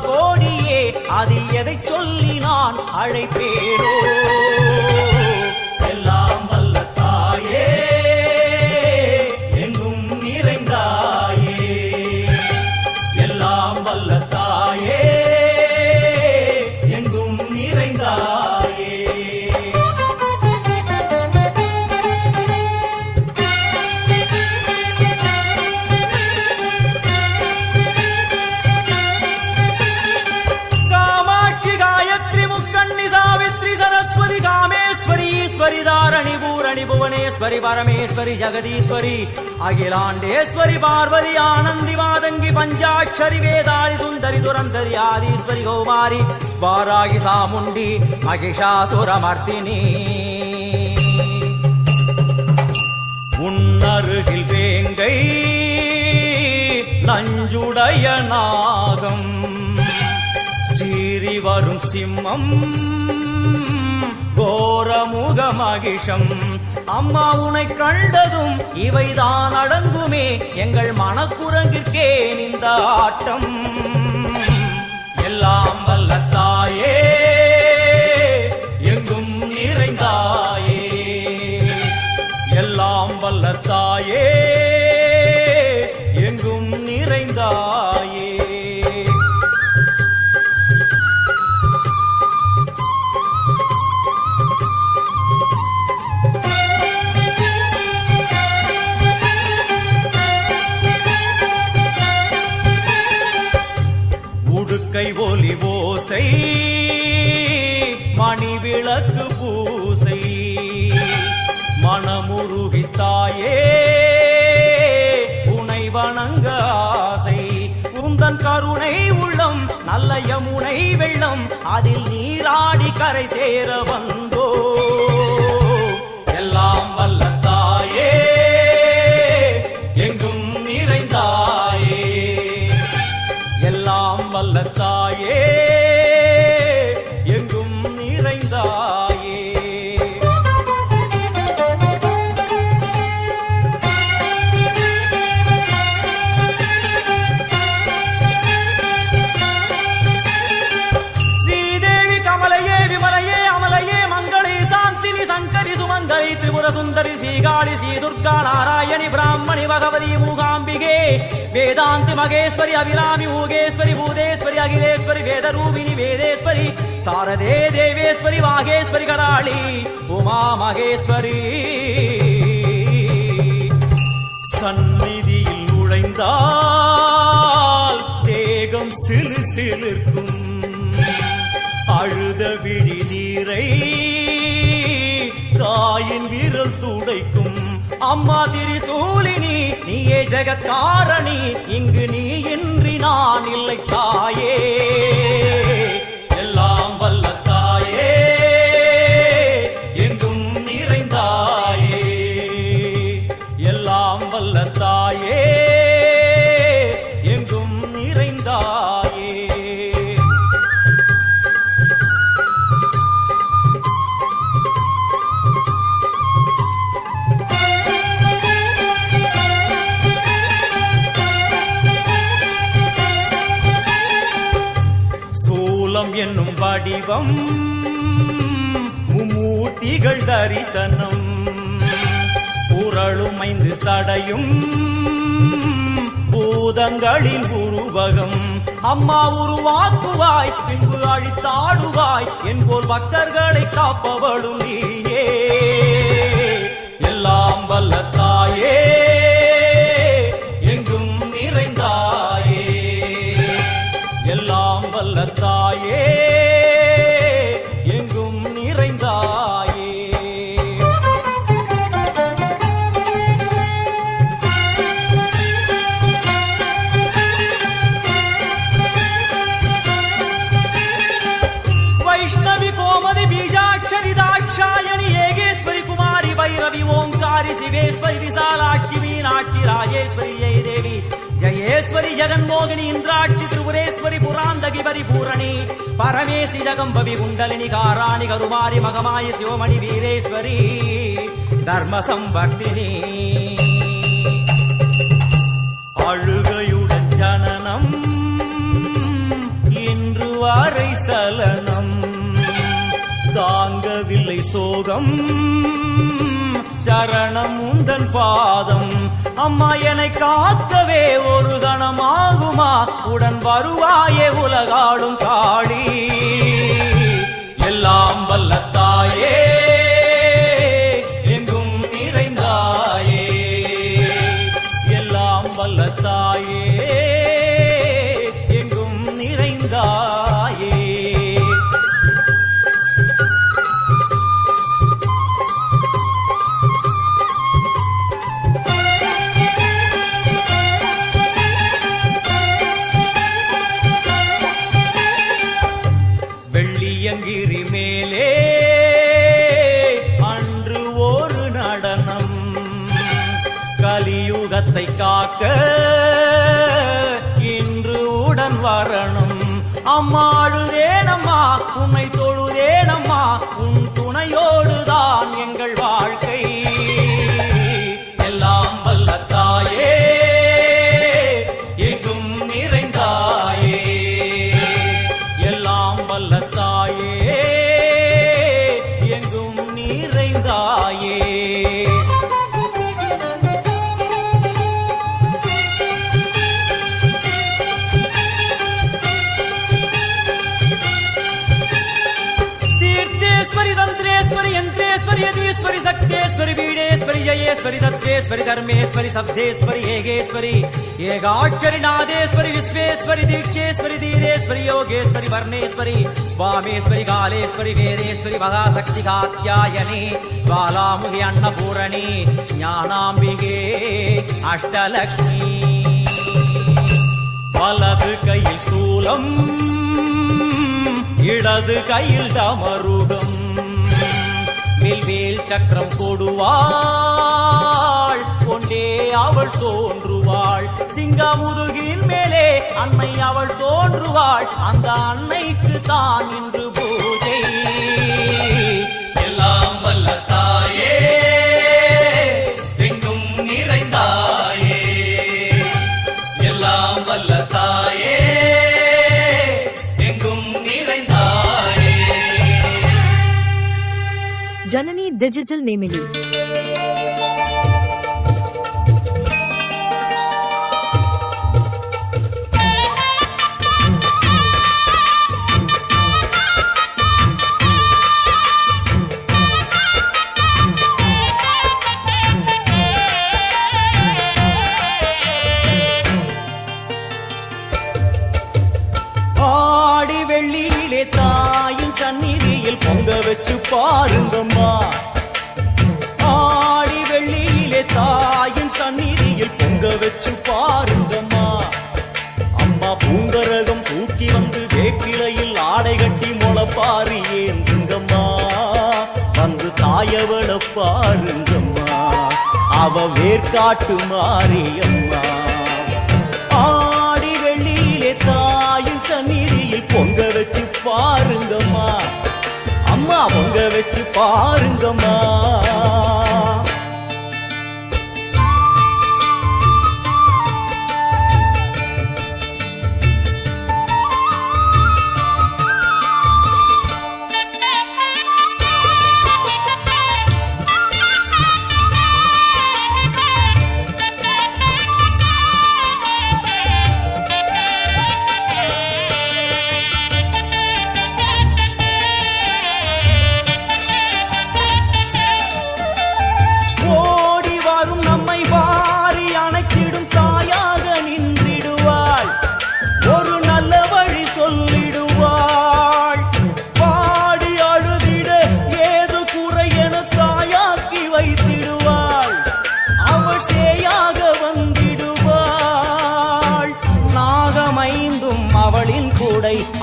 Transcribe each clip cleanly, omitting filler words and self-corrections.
கோடியே அதில் எதை சொல்லி நான் அழைப்பேனோ. எல்லாம் வல்ல தாயே எங்கும் நிறைந்தாயே, எல்லாம் வல்ல தாயே எங்கும் நிறைந்தாயே. தாரணி பூரணி புவனேஸ்வரி பரமேஸ்வரி ஜெகதீஸ்வரி அகிலாண்டேஸ்வரி பார்வதி ஆனந்தி மாதங்கி பஞ்சாட்சரி வேதாளி சுந்தரி துரந்தரி ஆதீஸ்வரி கௌமாரி வாராகி சாமுண்டி மகிஷாசுரமர்த்தினி. உன்னருகில் வேங்கை நஞ்சுடைய நாகம் சீறி வரும் சிம்மம் கோரமுக மகிஷம். அம்மா உனை கண்டதும் இவைதான் அடங்குமே எங்கள் மனக்குரங்கிற்கே இந்த ஆட்டம். எல்லாம் வல்ல தாயே எங்கும் நிறைந்தாயே, எல்லாம் வல்ல தாயே எங்கும் நிறைந்தாயே. கை ஒலி ஓசை மணி விளக்கு பூசை மனமுருகித்தாயே உனை வணங்க ஆசை. உந்தன் கருணை உள்ளம் நல்ல யமுனை வெள்ளம் அதில் நீராடி கரை சேர வந்தோ. எல்லாம் வல்ல தாயே எங்கும் நிறைந்தாயே, எல்லாம் வல்ல தாயே எங்கும் நிறைந்தாயே. ஸ்ரீதேவி கமலையே விமலையே அமலையே மங்களே சாந்தினி சங்கரி சுமங்கலி திரிபுர சுந்தரி ஸ்ரீகாளி ஸ்ரீ துர்கா நாராயணி பிராமணி பகவதி மூகாம்பிகே வேதாந்தி மகேஸ்வரி அபிராமி மூகேஸ்வரி பூதேஸ்வரி அகிலேஸ்வரி வேதரூபிணி வேதேஸ்வரி சாரதே தேவேஸ்வரி வாகேஸ்வரி கடாளி உமா மகேஸ்வரி. சந்நிதியில் நுழைந்தால் தேகம் சிலு சிலிர்க்கும், அழுத விழி நீரை தாயின் விரல் துடைக்கும். அம்மா திரிசூலினி நீயே ஜெகத்காரணி, இங்கு நீ இன்றி நான் இல்லை தாயே. எல்லாம் வல்ல தாயே எங்கும் நிறைந்தாயே, எல்லாம் வல்ல தாயே எங்கும் நிறைந்தாயே. என்னும் வடிவம் மும்மூர்த்திகள் தரிசனம், புரளுமைந்து சடையும் பூதங்களின் உருவகம். அம்மா உருவாக்குவாய் பின்பு அழித்தாடுவாய் என்போல் பக்தர்களை காப்பவளும் நீயே. எல்லாம் வல்ல தாயே எங்கும் நிறைந்தாயே, எல்லாம் வல்ல தாயே எங்கும் நிறைந்தாயே. வைஷ்ணவி கோமதி பீஜாட்சரி தாட்சாயணி ஏகேஸ்வரி குமாரி பைரவி ஓங்காரி சிவேஸ்வரி விசாலாட்சி மீனாட்சி ராஜேஸ்வரி ஜெயதேவி ஜயேஸ்வரி ஜெகன்மோகினி இந்திராட்சி திரிபுரேஸ்வரி புராந்தகி பரிபூரணி பரமேசி ஜகம்பவி குண்டலினி காராணி கருமாரி மகமாயி சிவமணி வீரேஸ்வரி தர்ம சம்வர்த்தினி. அழுகையுடன் ஜனனம் சலனம் தாங்கவில்லை சோகம் சரணம் உந்தன் பாதம் அம்மா என்னை காக்கவே ஒரு கணமாகுமா உடன் வருவாயே உலகாளும் காளி எல்லாம் வல்ல தாயே எங்கும் நிறைந்தாயே எல்லாம் வல்ல தாயே எங்கும் நிறைந்தாயே வெள்ளியங்கிரி மேலே அன்று ஒரு நடனம் கலியுகத்தை காக்க இன்று உடன் வரணும் அம்மா அழுதேனம்மா உன்னை தொழுதேனம்மா உன் துணையோடுதான் எங்கள் வாழ்க்கை எல்லாம் வல்ல தாயே எங்கும் நிறைந்தாயே எல்லாம் வல்ல தாயே எங்கும் நிறைந்தாயே तीर्थेश्वरी तंत्रेश्वरी यंत्रेश्वरी यदीश्वरी शक्तेश्वरी वीणेश्वरी जयेश्वरी तत्वेश्वरी धर्मेश्वरी शब्देश्वरी येगेश्वरी येगाक्षरी नादेश्वरी विश्वेश्वरी दीक्षेश्वरी धीरेश्वरी योगेश्वरी वर्णेश्वरी वामेश्वरी कालेश्वरी वेदेश्वरी महाशक्ति कात्यायनी ज्वालामुखी अन्नपूरणी ज्ञानाम्बिके अष्टलक्ष्मी वलது கையில் சூலம் இடது கையில் டமருகம் வில்வேல் சக்கரம் கொடுவாள் கொண்டே அவள் தோன்றுவாள் சிங்கமுதுகின் மேலே அன்னை அவள் தோன்றுவாள் அந்த அன்னைக்கு தான் இன்று பூஜை எல்லாம் வல்ல தாயே எங்கும் நிறைந்தாயே எல்லாம் வல்ல தாயே எங்கும் நிறைந்தாயே जननी डिजिटल नेमिली ஆடி வெள்ளியிலே தாயின் சந்நிதியில் பொங்க வச்சு பாருங்கம்மா ஆடி வெள்ளியிலே தாயின் சந்நிதியில் பொங்க வச்சு பாருங்கம்மா அம்மா பூங்கரகம் தூக்கி வந்து வேப்பிலையில் ஆடை கட்டி முளப்பாரி ஏந்துங்கம்மா வந்து தாயவள பாருங்கம்மா அவ வேர்காட்டு மாரியம்மா ஆடி வெள்ளியிலே தாயின் சந்நிதியில் பொங்க வச்சு பாருங்கம்மா அம்மா பொங்க வச்சு பாருங்கம்மா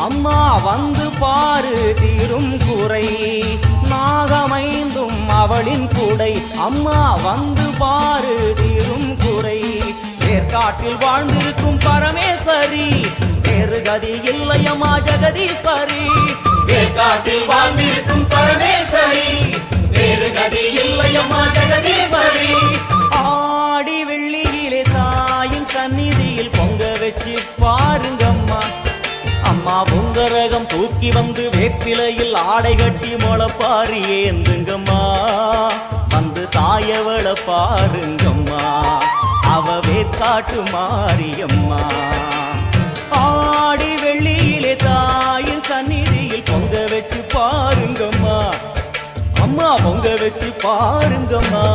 அம்மா வந்து பாரு தீரும் குறை நாகமைந்தும் அவளின் கூடை அம்மா வந்து பாரு தீரும் குறை வேர்காட்டில் வாழ்ந்திருக்கும் பரமேஸ்வரி வேறு கதி இல்லையம்மா ஜெகதீஸ்வரி வேர்காட்டில் வாழ்ந்திருக்கும் பரமேஸ்வரி வேறு கதி இல்லையம்மா ஜெகதீஸ்வரி ஆடி வெள்ளியிலே தாயின் சந்நிதியில் பொங்க வச்சு பாருங்கம்மா அம்மா அம்மா பொங்கரகம் தூக்கி வந்து வேப்பிலையில் ஆடை கட்டி முளப்பாரி ஏந்துங்கம்மா வந்து தாயவள பாருங்கம்மா அவ வேற்காட்டு மாரியம்மா ஆடி வெள்ளியிலே தாயின் சந்நிதியில் பொங்க வச்சு பாருங்கம்மா அம்மா பொங்க வச்சு பாருங்கம்மா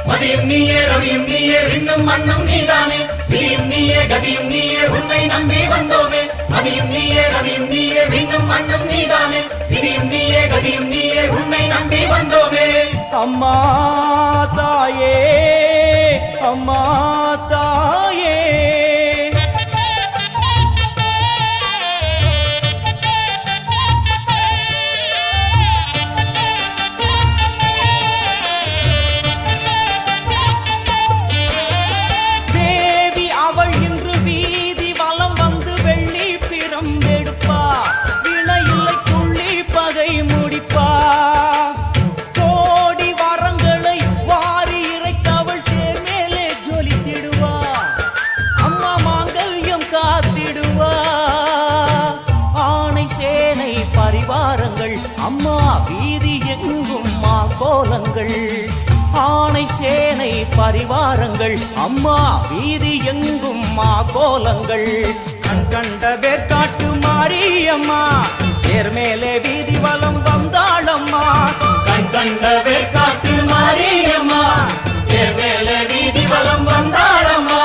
மதியும் நீயே ரவியும் நீயே விண்ணும் மண்ணும் நீதானே விதியும் நீயே கதியும் நீயே உன்னை நம்பி வந்தோமே மதியும் நீயே ரவியும் நீயே விண்ணும் மண்ணும் நீதானே விதியும் நீயே கதியும் நீயே உன்னை நம்பி வந்தோமே அம்மா தாயே அம்மா தாயே அம்மா வீதி எங்கும் கோலங்கள் ஆணை சேனை பரிவாரங்கள் அம்மா வீதி எங்கும் கோலங்கள் கண் கண்ட வேற்காட்டு மாரியம்மா தேர் மேலே வீதி வலம் வந்தாளம்மா கண் கண்ட வேற்காட்டு மாரியம்மா தேர் மேலே வீதி வலம் வந்தாளம்மா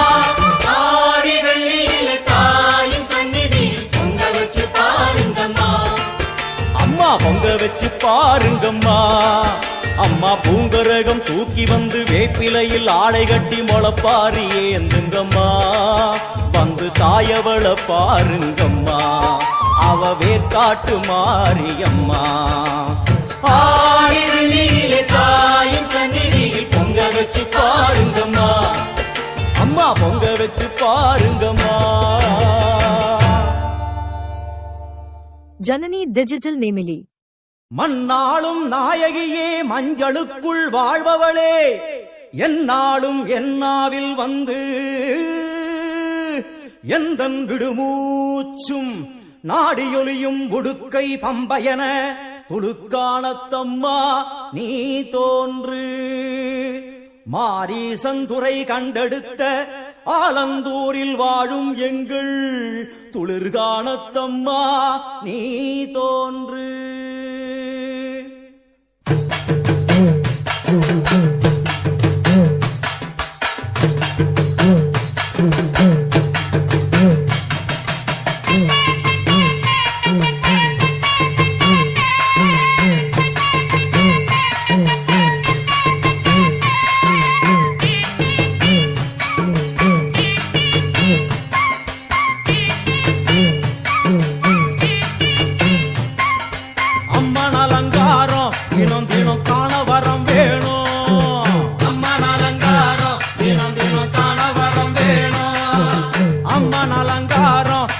ஆடி வெள்ளியில தாயின் சந்நிதி பொங்க வச்சு பாருங்கம்மா அம்மா பொங்க வச்சு பாருங்கம்மா அம்மா பூங்கரகம் தூக்கி வந்து வேப்பிலையில் ஆடை கட்டி முளப்பாரி ஏந்துங்கம்மா வந்து தாயவள பாருங்கம்மா அவ வேற்காட்டு மாரியம்மா ஆடி வெள்ளியில தாயின் சந்நிதியில் பொங்க வச்சு பாருங்கம்மா அம்மா பொங்க வச்சு பாருங்கம்மா ஜனனி டிஜிட்டல் நேமிலி மண்ணாளும் நாயகியே மஞ்சளுக்குள் வாழ்பவளே என்னாலும் என்னாவில் வந்து எந்தன் விடுமூச்சும் நாடியொலியும் உடுக்கை பம்பயன துளுக்கானத்தம்மா நீ தோன்று மாரீசந்துரை கண்டெடுத்த ஆலந்தூரில் வாழும் எங்கள் துளிர்கானத்தம்மா நீ தோன்று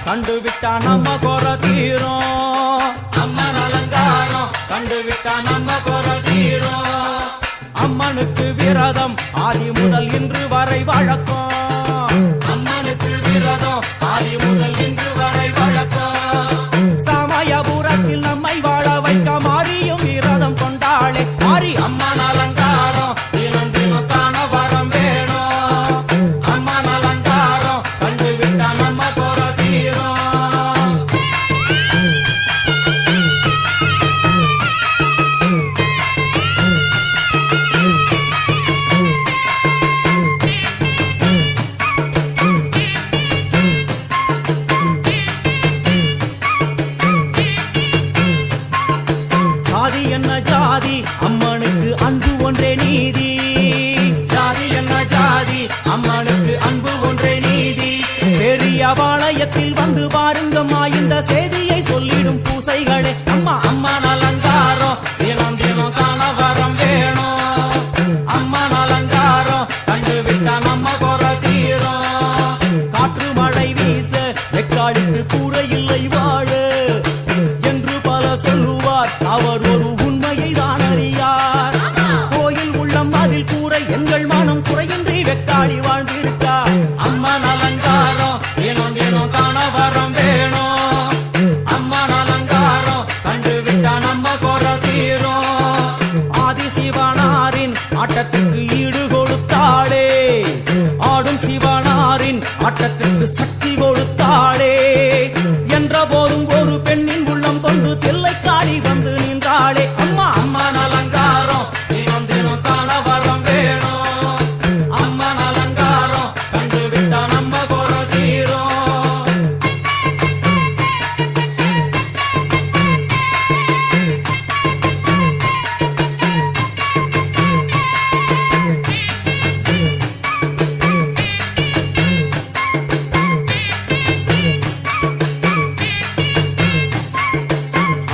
கண்டுவிட்டா நம்ம குற தீரும் அம்மன் அலங்காரம் கண்டுவிட்டா நம்ம குற தீரும் அம்மனுக்கு விரதம் ஆதி முதல் இன்று வரை வழக்கம் அம்மனுக்கு விரதம் ஆதி முதல் இன்று வரை வழக்கம் சமயபுரத்தில் நம்மை வாழ வைக்க மாறியும் விரதம் கொண்டாளே மாறி அம்மன் அலங்காரம் தினம் தினம் காண வரம் வேணும் அம்மன் அலங்காரம் கண்டுவிட்டா நம்ம குற தீரும் என்ன ஜாதி அம்மனுக்கு அன்பு ஒன்றே நீதி ஜாதி என்ன ஜாதி அம்மனுக்கு அன்பு ஒன்றே நீதி பெரிய பாளையத்தில் வந்து பாருங்கம்மா இந்த செய்தியை சொல்லிடும் பூசைகளே அம்மா அம்மன் அலங்காரம் தினம் தினம் காண வரம் வேணும் அம்மன் அலங்காரம் கண்டுவிட்டா நம்ம குற தீரும் காற்று மழை வீச வெக்காளுக்கு கூரை இல்லை வாழ என்று பல சொல்லுவார் அவர் ஒரு உண்மையை தான் அறியார் கோயில் உள்ளம் அதில் கூரை எங்கள் மனம் குறையின்றி வெக்காளி வாழ்ந்திருக்கார் அம்மன் அலங்காரம் சிவனாரின் ஆட்டத்திற்கு சக்தி கொடுத்தாளே. என்ற போதும் ஒரு பெண்ணின் உள்ளம் கொண்டு தில்லைக்காளி வந்து நின்றாளே. அம்மா அம்மன் அலங்காரம் தினம் தினம் காண வரம் வேணும். அம்மன் அலங்காரம் கண்டு விட்டா நம்ம குறை தீரும்.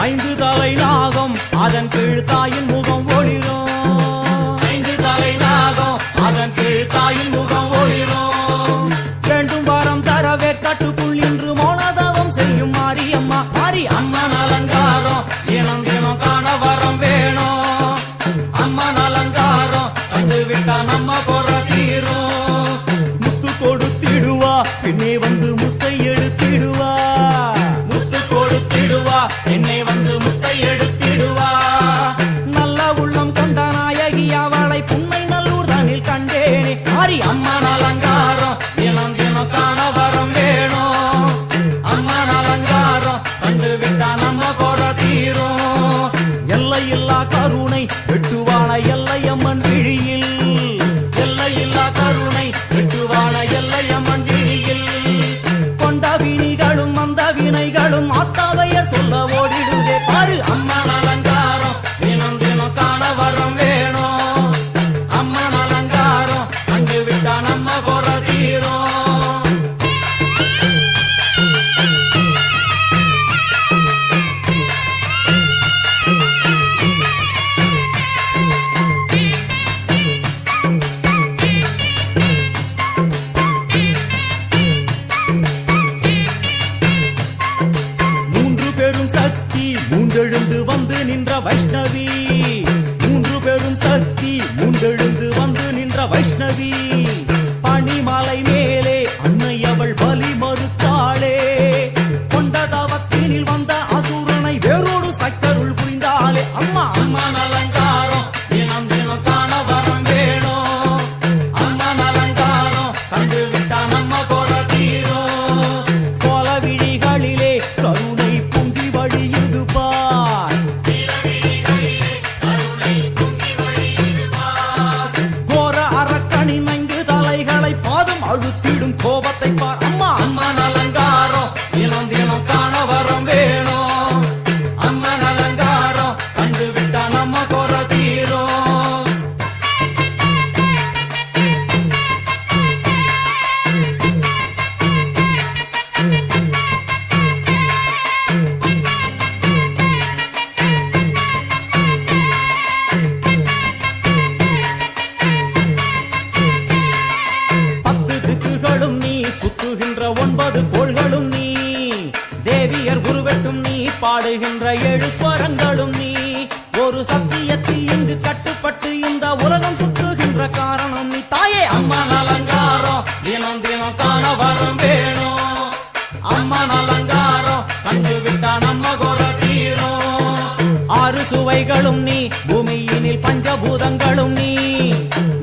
5 தலை நாகம் அதன் கீழ் தாயின் முகம் ஒளிரும். 5 தலை நாகம் அதன் கீழ் தாயின் முகம் ஒளிரும். வேண்டும் வரம் தரவே கட்டுக்குள் இன்று மௌனதவம் செய்யும் மாரியம்மா. மாரி அம்மன் அலங்காரம் தினம் தினம் காண வரம் வேணும். அம்மன் அலங்காரம் கண்டு விட்டா நம்ம குறை தீரும். முத்து கொடுத்திடுவா பின்னே வந்து முத்தை எடுத்திடுவா. முத்து கொடுத்திடுவா என்னை வந்து முத்தை எடுத்திடுவா. நல்ல உள்ளம் கொண்ட நாயகி அவளை புன்னை நல்லூர் தனில் கண்டேனே. மாரி அம்மன் அலங்காரம் தினம் தினம் காண வரம் வேணும். அம்மன் அலங்காரம் கண்டு விட்டா நம்ம குறை தீரும். எல்லையில்லா கருணை வெட்டுவான எல்லையம்மன் விழியில். எல்லையில்லா கருணை வெட்டுவான எல்லையம்மன் விழியில். கொண்ட வினிகளும் அந்த வினைகளும் ஆத்தாவைய சொல்ல ஓடிடுதே. பாரு அம்மன் அலங்காரம் தினம் தினம் காண வரம் வேணும். அம்மன் அலங்காரம் கண்டு விட்டா நம்ம குறை தீரும். சக்தி மூண்டெழுந்து வந்து நின்ற வைஷ்ணவி. 3 பெரும் சக்தி மூண்டெழுந்து வந்து நின்ற வைஷ்ணவி. பனிமலை மேலே அன்னை அவள் பலி மறுத்தாளே. கொண்ட தவத்தினில் வந்த அசுரனை வேரோடு சக்கருள் புரிந்தாளே. அம்மா அம்மன் அலங்காரம் தினம் தினம் காண வரம் வேணும். அம்மன் அலங்காரம் கண்டு விட்டா நம்ம குறை தீரும். கோல விழிகளிலே கருணை பொங்கி வழியுது பார். கோர அரக்கனின் 5 தலைகளை பாதம் அழுத்திடும் கோபத்தை பார். அம்மா அம்மன் அலங்காரம் தினம் தினம் காண வரம் வேணும். அம்மன் அலங்காரம் கண்டு விட்டா நம்ம குறை தீரும். திக்குகளும் நீ சுத்துகின்ற 9 கோள்களும் நீ. தேவியர் குருவெட்டும் நீ பாடுகின்ற 7 ஸ்வரங்களும் நீ. ஒரு சத்தியத்தில் இங்கு கட்டுப்பட்டு இந்த உலகம் சுற்றுகின்ற காரணம் நீ தாயே. அம்மன் அலங்காரம் தினம் தினம் காண வரம் வேணும். அம்மன் அலங்காரம் கண்டு விட்டா நம்ம குறை தீரும். 6 சுவைகளும் நீ பூமியினில் பஞ்சபூதங்களும் நீ.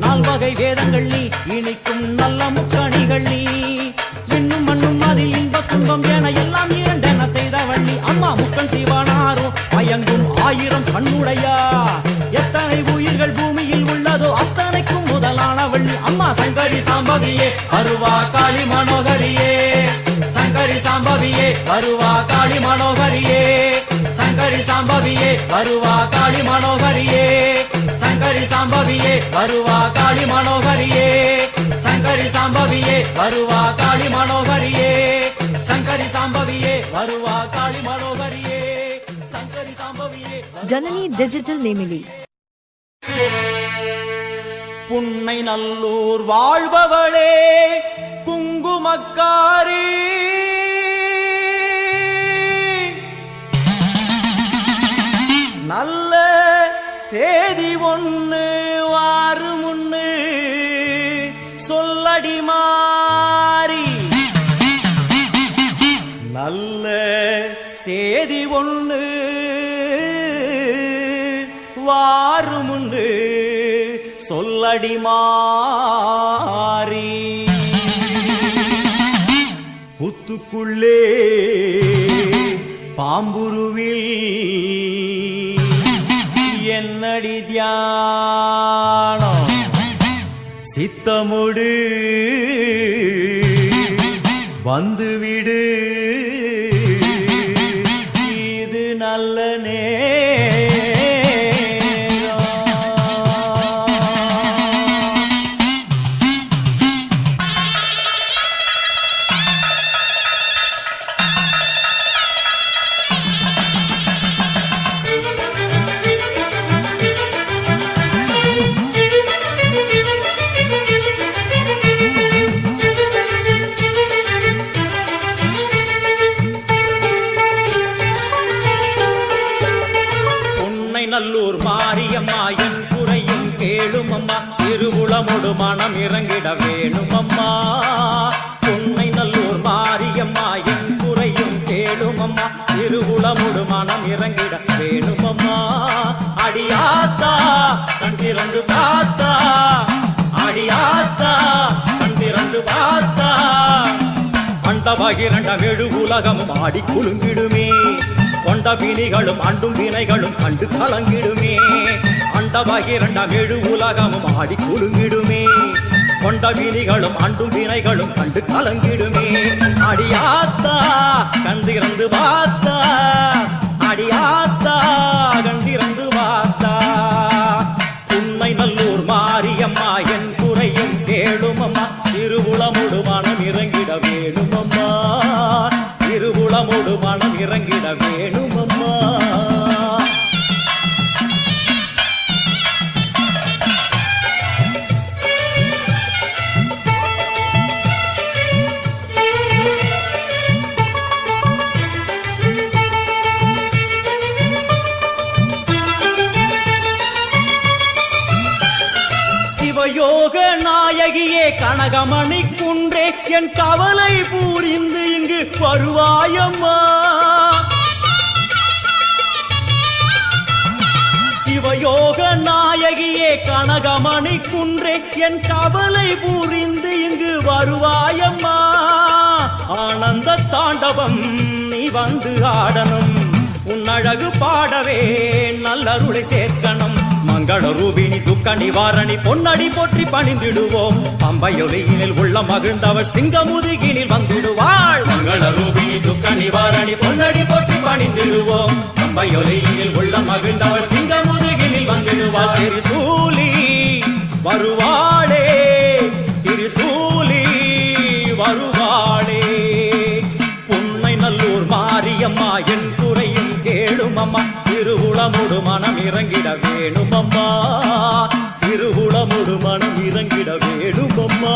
4 வகை வேதங்கள் நீ இனிக்கும் நல்ல முக்கணிகள் நீ. இன்னும் மண்ணும் அதில் இன்ப துன்பம் என எல்லாம் இரண்டென செய்தவள் நீ. அம்மா முக்கன் சிவனாரும் மயங்கும் 1000 கண்ணுடையா. எத்தனை உயிர்கள் பூமியில் உள்ளதோ அத்தனைக்கும் முதலானவள் நீ. அம்மா சங்கரி சாம்பவியே வருவா காளி மனோகரியே. சங்கரி சாம்பவியே வருவா காளி மனோகரியே. சங்கரி சாம்பவியே வருவா காளி மனோகரியே. சங்கரி சாம்பவியே வருவா காளி மனோகரியே. சங்கரி சாம்பவியே வருவா காளி மனோகரியே. சங்கரி சாம்பவியே வருவா காளி மனோகரியே. சங்கரி சாம்பவியே ஜனனி டிஜிட்டல் நேமிலி. புன்னை நல்லூர் வாழ்பவளே குங்குமக்காரி. நல்ல சேதி ஒண்ணு வாரு முன்னு சொல்லடி மாறி. நல்ல சேதி ஒண்ணு வாரு முன்னு சொல்லடி மாறி. புத்துக்குள்ளே பாம்புருவில் என்னடி தியானம் சித்தமுடு வந்துவிடு இது நல்ல நல்லூர் மாரியம்மா என் குறையும் கேளும் அம்மா திருவுளமொடு மனம் இறங்கிட வேணும் அம்மா உன்னை நல்லூர் மாரியம்மா என் குறையும் கேளும் அம்மா திருவுளமொடு மனம் இறங்கிட வேணும் அம்மா அடியாத்தா கண் திறந்து பார்த்தா அடியாத்தா கண் திறந்து பார்த்தா அண்டபகிரண்ட வெடு உலகமும் ஆடி குலுங்கிடுமே கொண்ட வினிகளும் அண்டும் வினைகளும் கண்டு கலங்கிடுமே அண்டபகிரண்ட வெடு உலகமும் ஆடி குலுங்கிடுமே கொண்ட வினிகளும் அண்டும் வினைகளும் கண்டு கலங்கிடுமே அடியாத்தா கண்டிறந்து பார்த்தா அடியாத்தா கண்டிறந்து பார்த்தா உண்மை நல்லூர் மாரியம்மா என் குறையும் கேளும் அம்மா திருவுளமொடு மனம் இறங்கிட வேணும் அம்மா திருவுளமொடு மனம் இறங்கிட வேணும் அம்மா சிவயோக நாயகியே கனகமணி குன்றே என் கவலை பூரிந்து இங்கு வருவாயம்மா சிவயோக நாயகியே கனகமணி குன்றே என் கவலை பூரிந்து இங்கு வருவாயம்மா ஆனந்த தாண்டவம் நீ வந்து ஆடணும் உன் அழகு பாடவே நல்லருளை சேர்க்கணும் மங்கள ரூபினி துக்க நிவாரணி பொன்னடி போற்றி பணிந்திடுவோம் பம்பையொலியினில் உள்ள மகிழ்ந்தவர் சிங்கமுதுகினில் வந்திடுவாள் மங்கள ரூபினி துக்க நிவாரணி பொன்னடி போற்றி பணிந்திடுவோம் பம்பையொலியினில் உள்ள மகிழ்ந்தவர் சிங்கமுதுகினில் வந்திடுவாள் திரிசூலி வருவாளே திரிசூலி வருவாளே உன்னை நல்லூர் மாரியம்மா என் குறையும் கேளும் அம்மா திருவுளமொடு மனம் இறங்கிட வேணும் அம்மா திருவுளமொடு மனம் இறங்கிட வேணும் அம்மா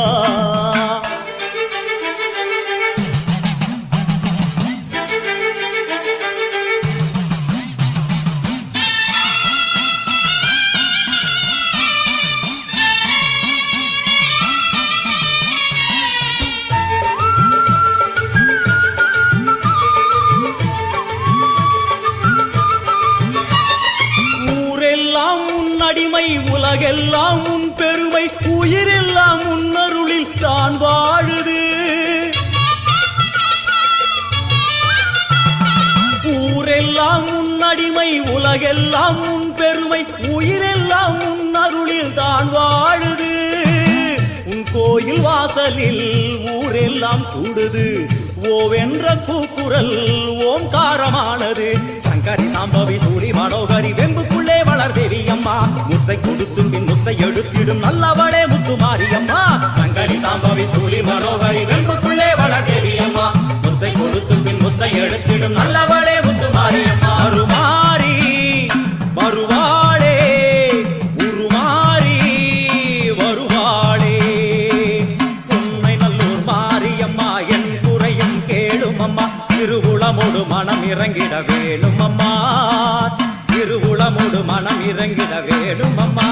அடிமை உலகெல்லாம் உன் பெருமை உயிரெல்லாம் உன்னருளில் தான் வாழுது ஊரெல்லாம் உன் அடிமை உலகெல்லாம் உன் பெருமை உயிரெல்லாம் உன்னருளில் தான் வாழுது உன் கோயில் வாசலில் ஊரெல்லாம் கூடுது ஓவென்ற கூக்குரல் ஓம்காரமானது சங்கரி சாம்பவி சூரி மனோகரி வெம்புக்குள்ளே வளர் தேவி அம்மா முத்தை கொடுத்தும் பின் முத்தை எடுத்திடும் நல்லவளே முத்து மாரியம்மா சங்கரி சாம்பவி சூரி மனோகரி வெம்புக்குள்ளே வளர் தேவி அம்மா முத்தை கொடுத்தும் பின் முத்தை எடுத்திடும் நல்லவளே முத்து மாரியம்மா அருமாரி வருவாளே உருமாறி வருவாளே உன்னை நல்லூர் மாரியம்மா என் குறையும் கேளும் அம்மா திருவுளமொடு மனம் இறங்கிட வேணும் அம்மா திருவுளமொடு மனம் இறங்கிட வேணும் அம்மா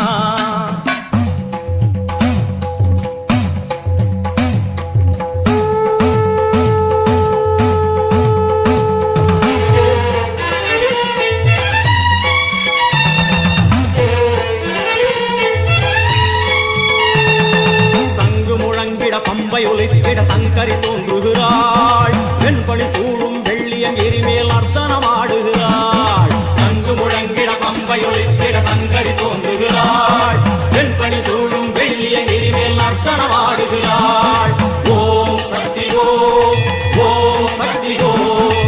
பம்பை ஒலித்திட சங்கரி தோன்றுகிறாள். வெண்பணி சூழும் வெள்ளியம் எரிமேல் நர்த்தனமாடுகிறாள். சங்கு முழங்கிட பம்பை ஒலித்திட சங்கரி தோன்றுகிறாள். வெண்பணி சூழும் வெள்ளிய எரிமேல் நர்த்தனமாடுகிறாள். ஓம் சக்தி ஓம், ஓம் சக்தி ஓம்,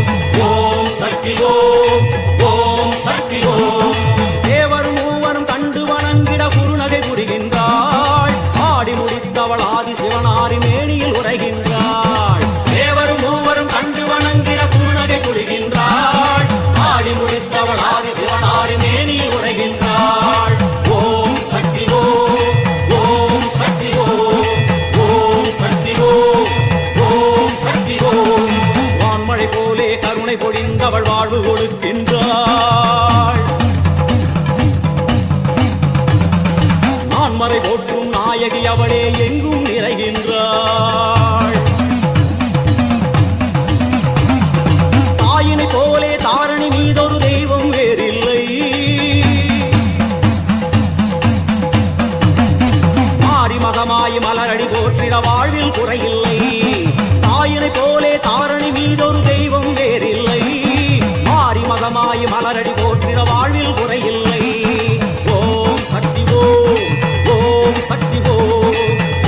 ஓம் சக்தி ஓம், ஓம் சக்தி ஓம். தேவரும் மூவரும் கண்டு வணங்கிட குருநகை புரிகின்றாள். ஆடி முடித்தவள் ஆதி சிவனாரி மேனியில் உரைகின்றாள். தேவரும் மூவரும் கண்டு வணங்கிட குருநகை புரிகின்றாள். ஆடி முடித்தவள் ஆதி சிவனாரி மேனியில் உரைகின்றாள். ஓம் சக்தி ஓம், ஓம் சக்தி ஓம், ஓம் சக்தி ஓம், ஓம் சக்தி ஓம். வான்மழை போலே கருணை பொழிந்தவள் வாழ்வு கொடுக்கின்றாள். நான்மறை போற்றும் நாயகி அவளே எங்கும் நிறைகின்றாள். தாயினை போலே தாரணி மீதொரு தெய்வம் வேறில்லை. மாறி மகமாய் மலரடி போற்றிட வாழ்வில் குறையில்லை. தாயினை போலே தாரணி மீதொரு தெய்வம் வேறில்லை. மாறி மகமாய் மலரடி போற்றிட வாழ்வில் குறையில்லை. ஓம் சக்தி ஓம், ஓம் சக்தி ஓம்,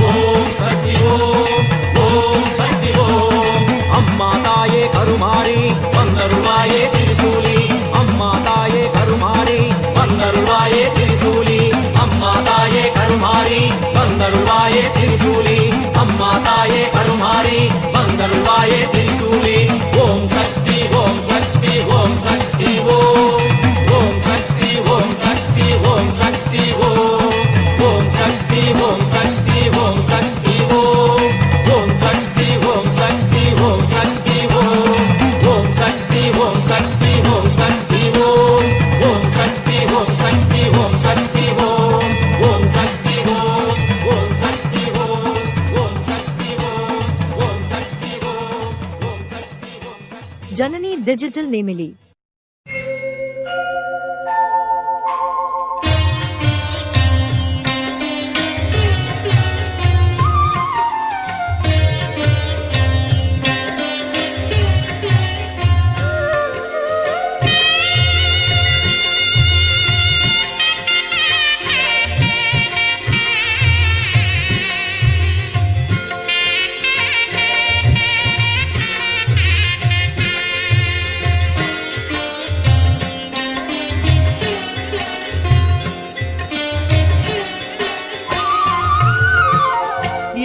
ஓம் சக்தி ஓம், ஓம் சக்தி ஓம். அம்மா தாயே கருமாரி வந்தருள்வாயே திரிசூலி, அம்மா தாயே கருமாரி வந்தருள்வாயே திரிசூலி. அம்மா தாயே கருமாரி வந்தருள்வாயே திரிசூலி. அம்மா தாயே கருமாரி வந்தருள்வாயே திரிசூலி. ஓம் சக்தி ஓம் சக்தி ஓம் சக்தி ஓம், ஓம் சக்தி ஓம் சக்தி ஓம் சக்தி ஓம், ஓம் சக்தி ஓம் சக்தி ஓம் சக்தி ஓம், ஓம் சக்தி ஓம் சக்தி ஓம் சக்தி ஓம், ஓம் சக்தி ஓம் சக்தி ஓம் சக்தி ஓம், ஓம் சக்தி ஓம் சக்தி ஓம் சக்தி ஓம், ஓம் சக்தி ஓம், ஓம் சக்தி ஓம், ஓம் சக்தி ஓம், ஓம் சக்தி ஓம், ஓம் Shakti Om. Janani Digital Nemili.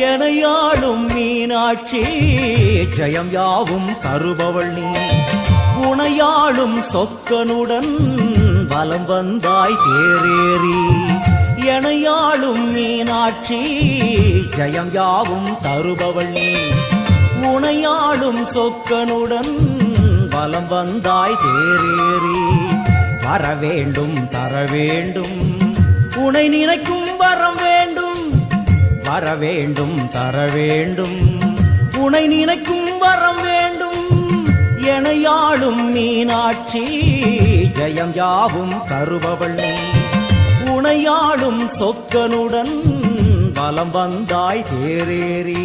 எனையாளும் Meenakshi ஜெயம் யாவும் தருபவள் நீ. உனையாளும் சொக்கனுடன் வலம் வந்தாய் தேரேறி. எனையாளும் மீனாட்சி ஜெயம் யாவும் தருபவள் நீ. உனையாளும் சொக்கனுடன் வலம் வந்தாய் தேரேறி. வரவேண்டும் தரவேண்டும் உனை நினைக்கும் வரம் வேண்டும். வரவேண்டும் தரவேண்டும் உனை நினைக்கும் வரம் வேண்டும். எனையாளும் மீனாட்சி ஜெயம் யாவும் தருபவள் நீ. உனையாளும் சொக்கனுடன் வலம் வந்தாய் தேரேறி.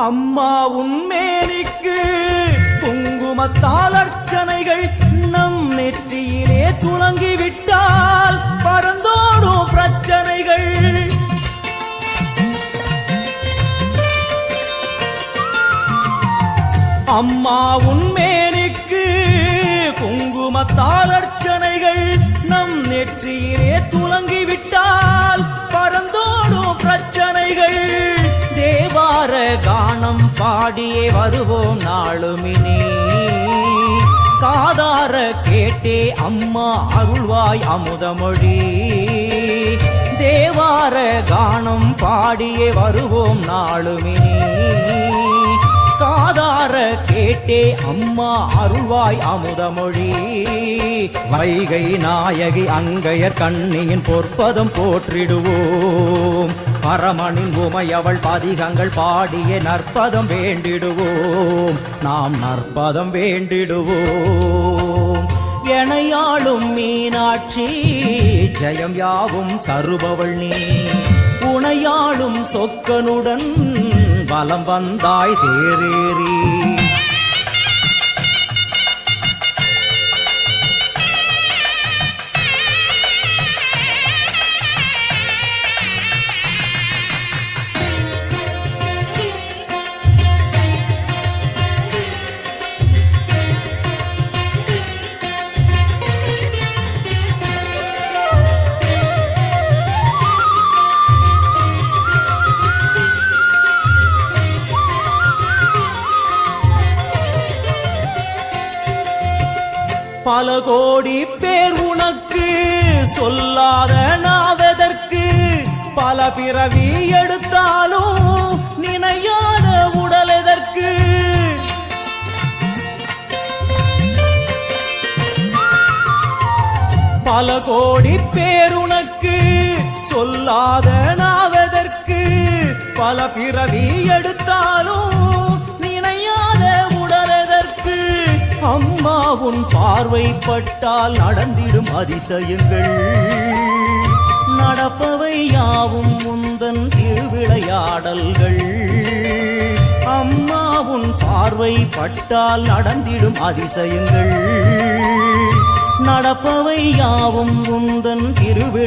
அம்மா உன்மேனிக்கு குங்குமத்தால் அர்ச்சனைகள் நம் நெற்றியிலே துலங்கிவிட்டால் பறந்தோடும் பிரச்சனைகள். அம்மா உன்மேனிக்கு குங்குமத்தால் அர்ச்சனைகள் நம் நெற்றியிலே துலங்கிவிட்டால் பறந்தோடும் பிரச்சனைகள். தேவார கானம் பாடியே வருவோம் நாளுமினே. காதார கேட்டே அம்மா அருள்வாய் அமுதமொழி. தேவ தேவார கானம் பாடியே வருவோம் நாளுமினி காதார கேட்டே அம்மா அருள்வாய் அமுதமொழி வைகை நாயகி அங்கையர் கண்ணியின் பொற்பதம் போற்றிடுவோம் பரமனின் உமையவள் பதிகங்கள் பாடியே நற்பதம் வேண்டிடுவோம் நாம் நற்பதம் வேண்டிடுவோம் எனையாளும் மீனாட்சி ஜெயம் யாவும் தருபவள் நீ உனையாளும் சொக்கனுடன் வலம் வந்தாய் தேரேறி பல கோடி பேர் உனக்கு சொல்லாத நாவதற்கு பல பிறவி எடுத்தாலும் நினையாத உடல் எதற்கு பல கோடி பேர் உனக்கு சொல்லாத நாவதற்கு பல பிறவி எடுத்தாலும் நினையாத உடல் எதற்கு அம்மா உன் பார்வைப்பட்டால் நடந்திடும் அதிசயங்கள் நடப்பவை யாவும் முந்தன் திருவிளையாடல்கள் அம்மா உன் பார்வைப்பட்டால் நடந்திடும் அதிசயங்கள் நடப்பவை யாவும் முந்தன் திருவிழா